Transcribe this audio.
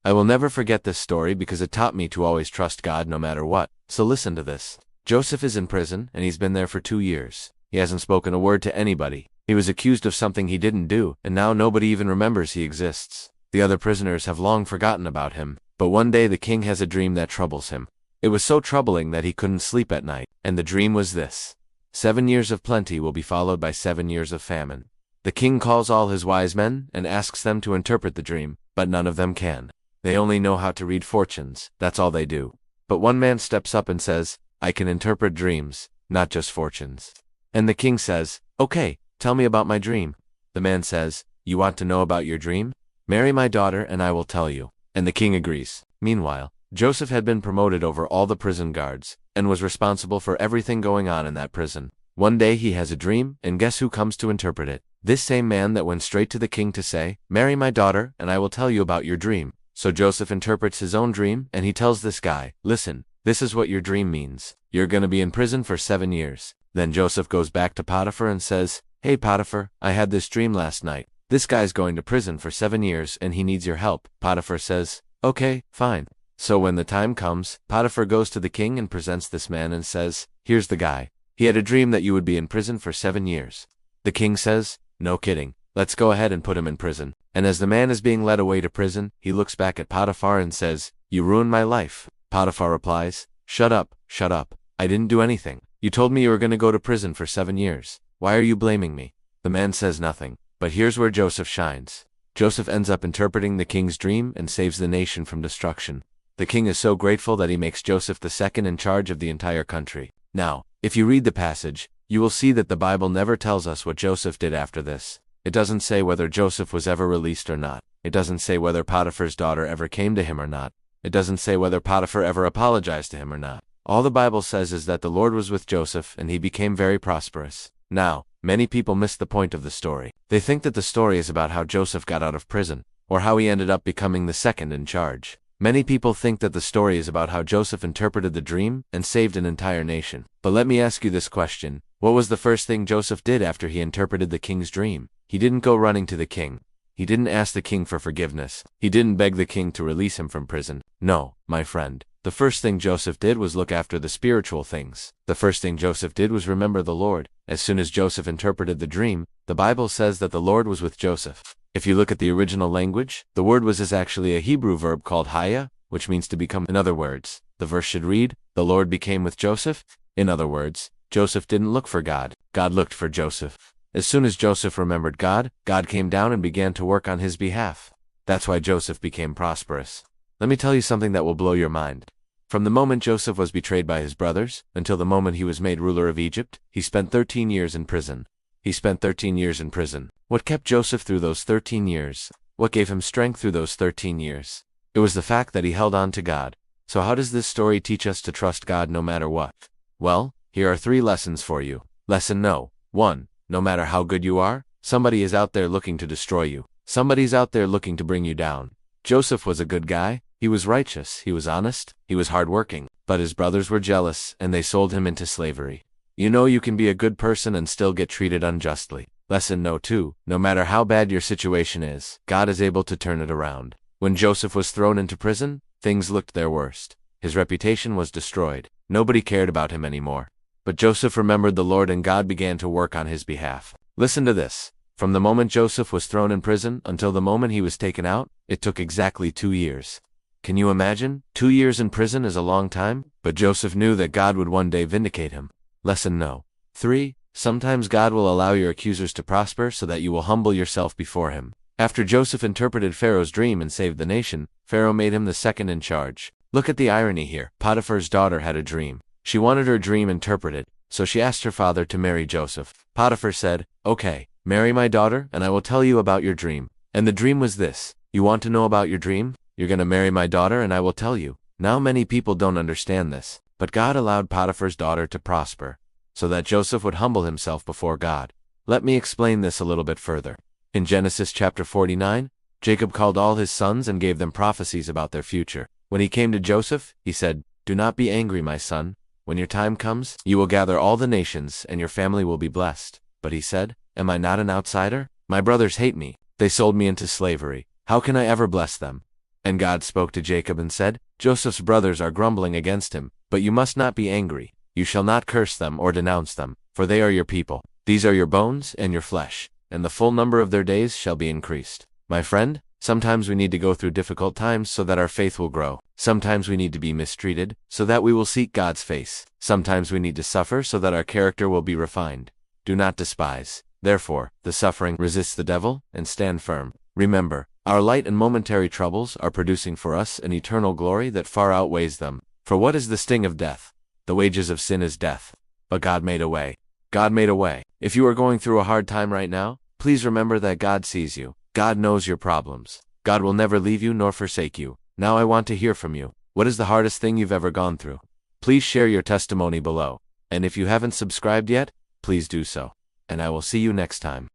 I will never forget this story because it taught me to always trust God no matter what. So listen to this. Joseph is in prison, and he's been there for 2 years. He hasn't spoken a word to anybody. He was accused of something he didn't do, and now nobody even remembers he exists. The other prisoners have long forgotten about him. But one day the king has a dream that troubles him. It was so troubling that he couldn't sleep at night, and the dream was this. 7 years of plenty will be followed by 7 years of famine. The king calls all his wise men and asks them to interpret the dream, but none of them can. They only know how to read fortunes, that's all they do. But one man steps up and says, I can interpret dreams, not just fortunes. And the king says, okay, tell me about my dream. The man says, you want to know about your dream? Marry my daughter and I will tell you. And the king agrees. Meanwhile, Joseph had been promoted over all the prison guards, and was responsible for everything going on in that prison. One day he has a dream, and guess who comes to interpret it? This same man that went straight to the king to say, marry my daughter and I will tell you about your dream. So Joseph interprets his own dream, and he tells this guy, listen, this is what your dream means. You're going to be in prison for 7 years. Then Joseph goes back to Potiphar and says, hey Potiphar, I had this dream last night. This guy's going to prison for 7 years and he needs your help. Potiphar says, okay, fine. So when the time comes, Potiphar goes to the king and presents this man and says, here's the guy. He had a dream that you would be in prison for 7 years. The king says, no kidding. Let's go ahead and put him in prison. And as the man is being led away to prison, he looks back at Potiphar and says, you ruined my life. Potiphar replies, shut up, shut up. I didn't do anything. You told me you were going to go to prison for 7 years. Why are you blaming me? The man says nothing. But here's where Joseph shines. Joseph ends up interpreting the king's dream and saves the nation from destruction. The king is so grateful that he makes Joseph the second in charge of the entire country. Now, if you read the passage, you will see that the Bible never tells us what Joseph did after this. It doesn't say whether Joseph was ever released or not. It doesn't say whether Potiphar's daughter ever came to him or not. It doesn't say whether Potiphar ever apologized to him or not. All the Bible says is that the Lord was with Joseph and he became very prosperous. Now, many people miss the point of the story. They think that the story is about how Joseph got out of prison, or how he ended up becoming the second in charge. Many people think that the story is about how Joseph interpreted the dream and saved an entire nation. But let me ask you this question. What was the first thing Joseph did after he interpreted the king's dream? He didn't go running to the king. He didn't ask the king for forgiveness. He didn't beg the king to release him from prison. No, my friend. The first thing Joseph did was look after the spiritual things. The first thing Joseph did was remember the Lord. As soon as Joseph interpreted the dream, the Bible says that the Lord was with Joseph. If you look at the original language, the word was actually a Hebrew verb called haya, which means to become. In other words, the verse should read, the Lord became with Joseph. In other words, Joseph didn't look for God. God looked for Joseph. As soon as Joseph remembered God, God came down and began to work on his behalf. That's why Joseph became prosperous. Let me tell you something that will blow your mind. From the moment Joseph was betrayed by his brothers, until the moment he was made ruler of Egypt, he spent 13 years in prison. He spent 13 years in prison. What kept Joseph through those 13 years? What gave him strength through those 13 years? It was the fact that he held on to God. So how does this story teach us to trust God no matter what? Well, here are 3 lessons for you. Lesson no. 1. No matter how good you are, somebody is out there looking to destroy you. Somebody's out there looking to bring you down. Joseph was a good guy. He was righteous. He was honest. He was hardworking. But his brothers were jealous, and they sold him into slavery. You know you can be a good person and still get treated unjustly. Lesson no. 2. No matter how bad your situation is, God is able to turn it around. When Joseph was thrown into prison, things looked their worst. His reputation was destroyed. Nobody cared about him anymore. But Joseph remembered the Lord and God began to work on his behalf. Listen to this. From the moment Joseph was thrown in prison until the moment he was taken out, it took exactly 2 years. Can you imagine? 2 years in prison is a long time, but Joseph knew that God would one day vindicate him. Lesson no. 3. Sometimes God will allow your accusers to prosper so that you will humble yourself before him. After Joseph interpreted Pharaoh's dream and saved the nation, Pharaoh made him the second in charge. Look at the irony here. Potiphar's daughter had a dream. She wanted her dream interpreted, so she asked her father to marry Joseph. Potiphar said, okay, marry my daughter and I will tell you about your dream. And the dream was this. You want to know about your dream? You're going to marry my daughter and I will tell you. Now many people don't understand this, but God allowed Potiphar's daughter to prosper, so that Joseph would humble himself before God. Let me explain this a little bit further. In Genesis chapter 49, Jacob called all his sons and gave them prophecies about their future. When he came to Joseph, he said, do not be angry, my son. When your time comes, you will gather all the nations and your family will be blessed. But he said, am I not an outsider? My brothers hate me. They sold me into slavery. How can I ever bless them? And God spoke to Jacob and said, Joseph's brothers are grumbling against him, but you must not be angry. You shall not curse them or denounce them, for they are your people. These are your bones and your flesh, and the full number of their days shall be increased. My friend, sometimes we need to go through difficult times so that our faith will grow. Sometimes we need to be mistreated, so that we will seek God's face. Sometimes we need to suffer so that our character will be refined. Do not despise, therefore, the suffering. Resist the devil, and stand firm. Remember, our light and momentary troubles are producing for us an eternal glory that far outweighs them. For what is the sting of death? The wages of sin is death. But God made a way. God made a way. If you are going through a hard time right now, please remember that God sees you. God knows your problems. God will never leave you nor forsake you. Now I want to hear from you. What is the hardest thing you've ever gone through? Please share your testimony below. And if you haven't subscribed yet, please do so. And I will see you next time.